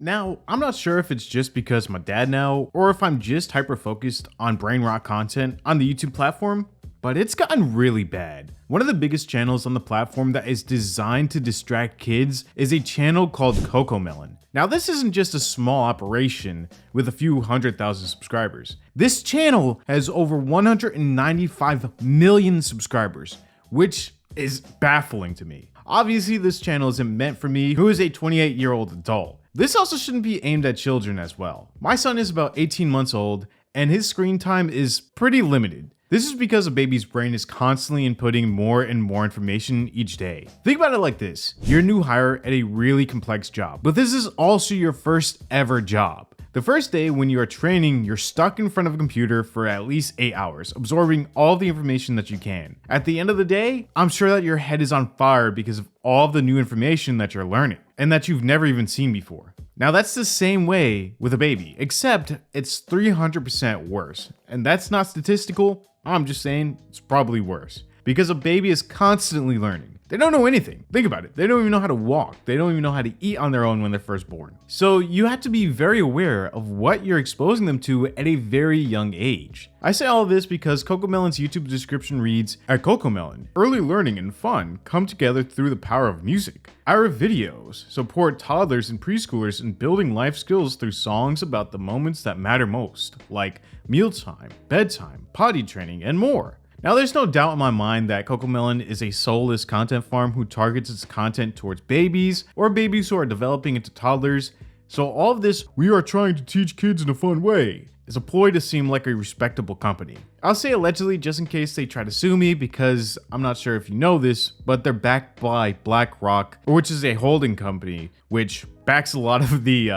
Now, I'm not sure if it's just because I'm a dad now, or if I'm just hyper focused on brain rot content on the YouTube platform, but it's gotten really bad. One of the biggest channels on the platform that is designed to distract kids is a channel called Cocomelon. Now, this isn't just a small operation with a few 100,000 subscribers. This channel has over 195 million subscribers, which is baffling to me. Obviously, this channel isn't meant for me, who is a 28-year-old adult. This also shouldn't be aimed at children as well. My son is about 18 months old, and his screen time is pretty limited. This is because a baby's brain is constantly inputting more and more information each day. Think about it like this. You're a new hire at a really complex job, but this is also your first ever job. The first day when you are training, you're stuck in front of a computer for at least 8 hours, absorbing all the information that you can. At the end of the day, I'm sure that your head is on fire because of all of the new information that you're learning and that you've never even seen before. Now that's the same way with a baby, except it's 300% worse. And that's not statistical, I'm just saying it's probably worse. Because a baby is constantly learning. They don't know anything. Think about it. They don't even know how to walk. They don't even know how to eat on their own when they're first born. So you have to be very aware of what you're exposing them to at a very young age. I say all of this because Cocomelon's YouTube description reads, at Cocomelon, early learning and fun come together through the power of music. Our videos support toddlers and preschoolers in building life skills through songs about the moments that matter most, like mealtime, bedtime, potty training, and more. Now, there's no doubt in my mind that Cocomelon is a soulless content farm who targets its content towards babies or babies who are developing into toddlers. So all of this, we are trying to teach kids in a fun way, is a ploy to seem like a respectable company. I'll say allegedly just in case they try to sue me because I'm not sure if you know this, but they're backed by BlackRock, which is a holding company, which backs a lot of the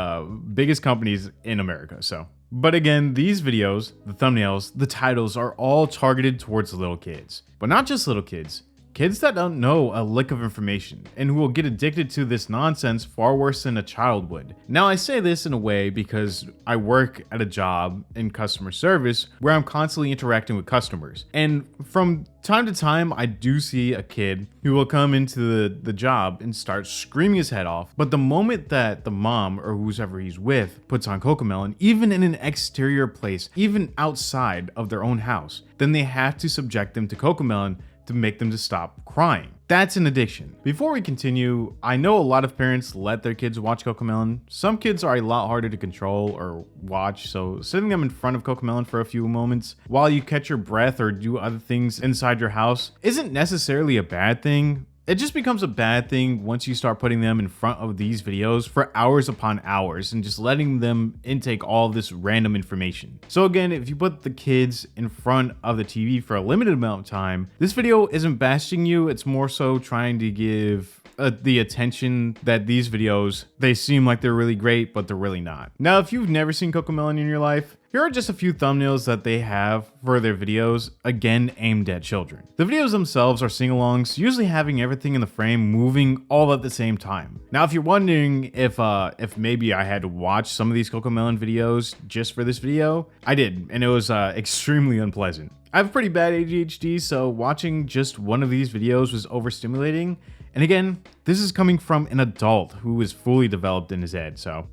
biggest companies in America, so. But again, these videos, the thumbnails, the titles are all targeted towards little kids. But not just little kids. Kids that don't know a lick of information and who will get addicted to this nonsense far worse than a child would. Now, I say this in a way because I work at a job in customer service where I'm constantly interacting with customers. And from time to time, I do see a kid who will come into the job and start screaming his head off. But the moment that the mom or whoever he's with puts on Cocomelon, even in an exterior place, even outside of their own house, then they have to subject them to Cocomelon to make them to stop crying. That's an addiction. Before we continue, I know a lot of parents let their kids watch Cocomelon. Some kids are a lot harder to control or watch, so sitting them in front of Cocomelon for a few moments while you catch your breath or do other things inside your house isn't necessarily a bad thing. It just becomes a bad thing once you start putting them in front of these videos for hours upon hours and just letting them intake all this random information. So again, if you put the kids in front of the TV for a limited amount of time, this video isn't bashing you, it's more so trying to give the attention that these videos, they seem like they're really great, but they're really not. Now, if you've never seen Cocomelon in your life, here are just a few thumbnails that they have for their videos, again aimed at children. The videos themselves are sing-alongs, usually having everything in the frame moving all at the same time. Now, if you're wondering if maybe I had to watch some of these Cocomelon videos just for this video, I did, and it was extremely unpleasant. I have pretty bad ADHD, so watching just one of these videos was overstimulating. And again, this is coming from an adult who is fully developed in his head, so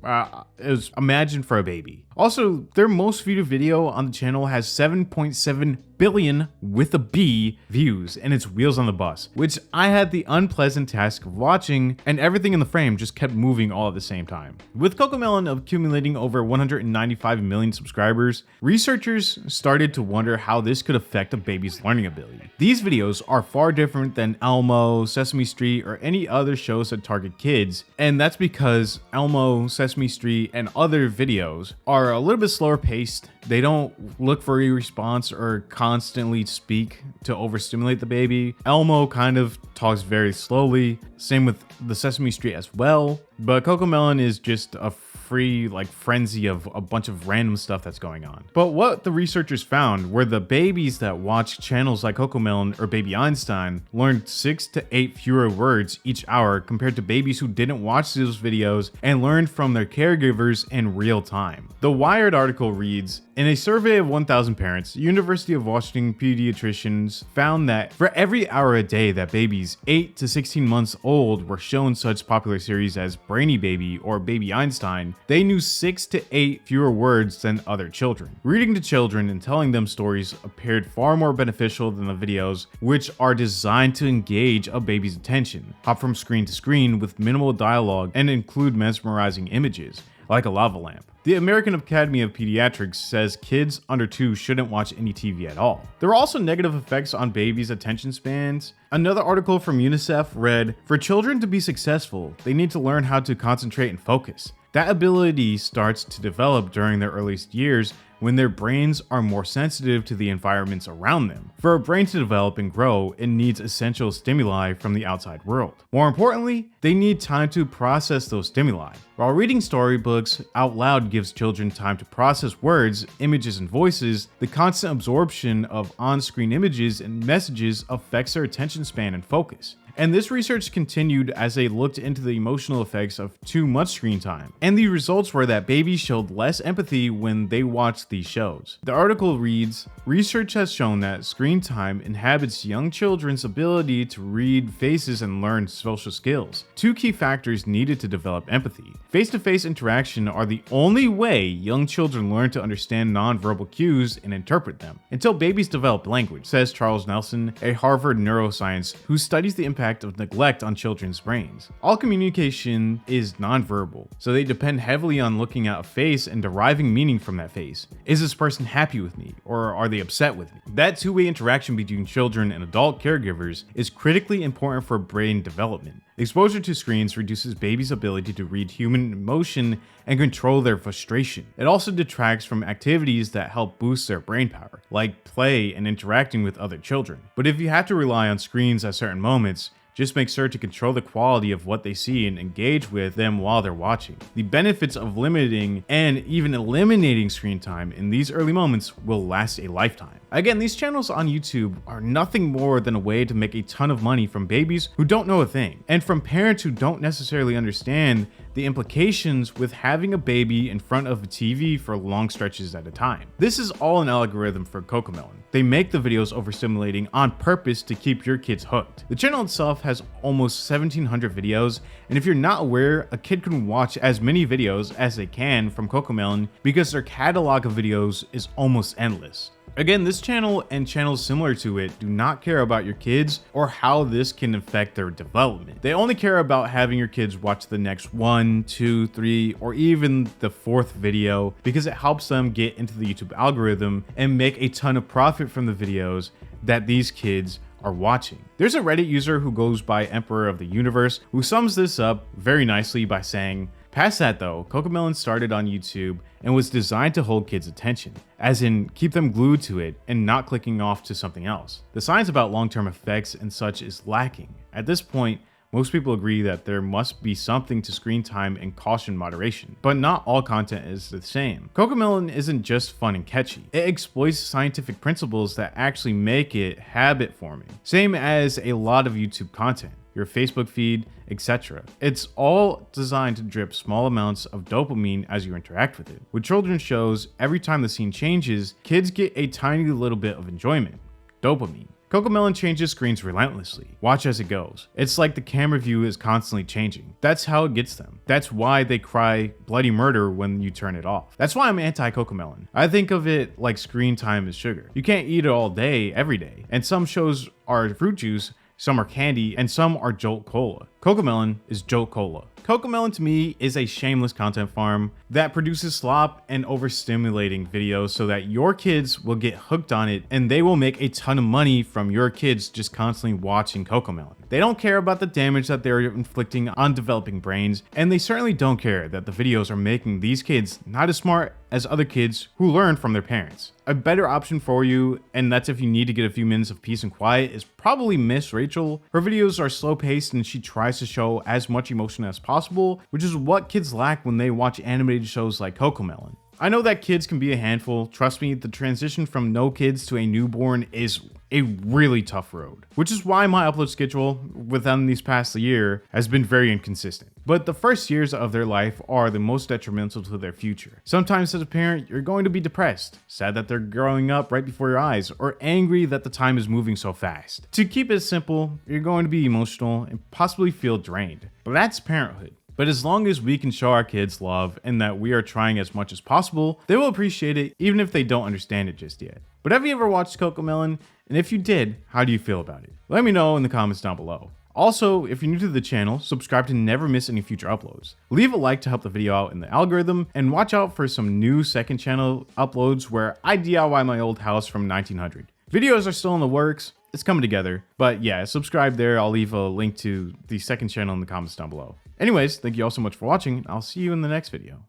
it was imagined for a baby. Also, their most viewed video on the channel has 7.7 billion with a B views, and it's Wheels on the Bus, which I had the unpleasant task of watching, and everything in the frame just kept moving all at the same time. With Cocomelon accumulating over 195 million subscribers, researchers started to wonder how this could affect a baby's learning ability. These videos are far different than Elmo, Sesame Street, or any other shows that target kids, and that's because Elmo, Sesame Street, and other videos are a little bit slower paced. They don't look for a response or constantly speak to overstimulate the baby. Elmo kind of talks very slowly, same with the Sesame Street as well, but Cocomelon is just a free frenzy of a bunch of random stuff that's going on. But what the researchers found were the babies that watched channels like Cocomelon or Baby Einstein learned 6 to 8 fewer words each hour compared to babies who didn't watch those videos and learned from their caregivers in real time. The Wired article reads, in a survey of 1,000 parents, University of Washington pediatricians found that for every hour a day that babies 8 to 16 months old were shown such popular series as Brainy Baby or Baby Einstein, children, they knew 6 to 8 fewer words than other children. Reading to children and telling them stories appeared far more beneficial than the videos, which are designed to engage a baby's attention, hop from screen to screen with minimal dialogue, and include mesmerizing images, like a lava lamp. The American Academy of Pediatrics says kids under 2 shouldn't watch any TV at all. There are also negative effects on babies' attention spans. Another article from UNICEF read, "For children to be successful, they need to learn how to concentrate and focus. That ability starts to develop during their earliest years when their brains are more sensitive to the environments around them. For a brain to develop and grow, it needs essential stimuli from the outside world. More importantly, they need time to process those stimuli. While reading storybooks out loud gives children time to process words, images, and voices, the constant absorption of on-screen images and messages affects their attention span and focus." And this research continued as they looked into the emotional effects of too much screen time. And the results were that babies showed less empathy when they watched these shows. The article reads, "Research has shown that screen time inhibits young children's ability to read faces and learn social skills, 2 key factors needed to develop empathy. Face-to-face interaction are the only way young children learn to understand nonverbal cues and interpret them, until babies develop language," says Charles Nelson, a Harvard neuroscientist who studies the impact of neglect on children's brains. All communication is nonverbal, so they depend heavily on looking at a face and deriving meaning from that face. Is this person happy with me, or are they upset with me? That two-way interaction between children and adult caregivers is critically important for brain development. Exposure to screens reduces babies' ability to read human emotion and control their frustration. It also detracts from activities that help boost their brain power, like play and interacting with other children. But if you have to rely on screens at certain moments, just make sure to control the quality of what they see and engage with them while they're watching. The benefits of limiting and even eliminating screen time in these early moments will last a lifetime. Again, these channels on YouTube are nothing more than a way to make a ton of money from babies who don't know a thing, and from parents who don't necessarily understand the implications with having a baby in front of a TV for long stretches at a time. This is all an algorithm for Cocomelon. They make the videos overstimulating on purpose to keep your kids hooked. The channel itself has almost 1,700 videos, and if you're not aware, a kid can watch as many videos as they can from Cocomelon because their catalog of videos is almost endless. Again, this channel and channels similar to it do not care about your kids or how this can affect their development. They only care about having your kids watch the next 1, 2, 3, or even the 4th video because it helps them get into the YouTube algorithm and make a ton of profit from the videos that these kids are watching. There's a Reddit user who goes by Emperor of the Universe who sums this up very nicely by saying, "Past that though, Cocomelon started on YouTube and was designed to hold kids' attention, as in keep them glued to it and not clicking off to something else. The science about long-term effects and such is lacking. At this point, most people agree that there must be something to screen time and caution moderation, but not all content is the same. Cocomelon isn't just fun and catchy. It exploits scientific principles that actually make it habit forming, same as a lot of YouTube content, your Facebook feed, etc. It's all designed to drip small amounts of dopamine as you interact with it. With children's shows, every time the scene changes, kids get a tiny little bit of enjoyment. Dopamine. Cocomelon changes screens relentlessly. Watch as it goes. It's like the camera view is constantly changing. That's how it gets them. That's why they cry bloody murder when you turn it off. That's why I'm anti-Cocomelon. I think of it like screen time is sugar. You can't eat it all day, every day. And some shows are fruit juice, some are candy, and some are Jolt Cola. Cocomelon is Jolt Cola. Cocomelon to me is a shameless content farm that produces slop and overstimulating videos so that your kids will get hooked on it and they will make a ton of money from your kids just constantly watching Cocomelon. They don't care about the damage that they're inflicting on developing brains, and they certainly don't care that the videos are making these kids not as smart as other kids who learn from their parents. A better option for you, and that's if you need to get a few minutes of peace and quiet, is probably Miss Rachel. Her videos are slow paced and she tries to show as much emotion as possible, which is what kids lack when they watch animated shows like Cocomelon. I know that kids can be a handful. Trust me, the transition from no kids to a newborn is a really tough road, which is why my upload schedule within these past year has been very inconsistent. But the first years of their life are the most detrimental to their future. Sometimes as a parent, you're going to be depressed, sad that they're growing up right before your eyes, or angry that the time is moving so fast. To keep it simple, you're going to be emotional and possibly feel drained. But that's parenthood. But as long as we can show our kids love and that we are trying as much as possible, they will appreciate it even if they don't understand it just yet. But have you ever watched Cocomelon? And if you did, how do you feel about it? Let me know in the comments down below. Also, if you're new to the channel, subscribe to never miss any future uploads. Leave a like to help the video out in the algorithm, and watch out for some new second channel uploads where I DIY my old house from 1900. Videos are still in the works, it's coming together, but yeah, subscribe there. I'll leave a link to the second channel in the comments down below. Anyways, thank you all so much for watching. I'll see you in the next video.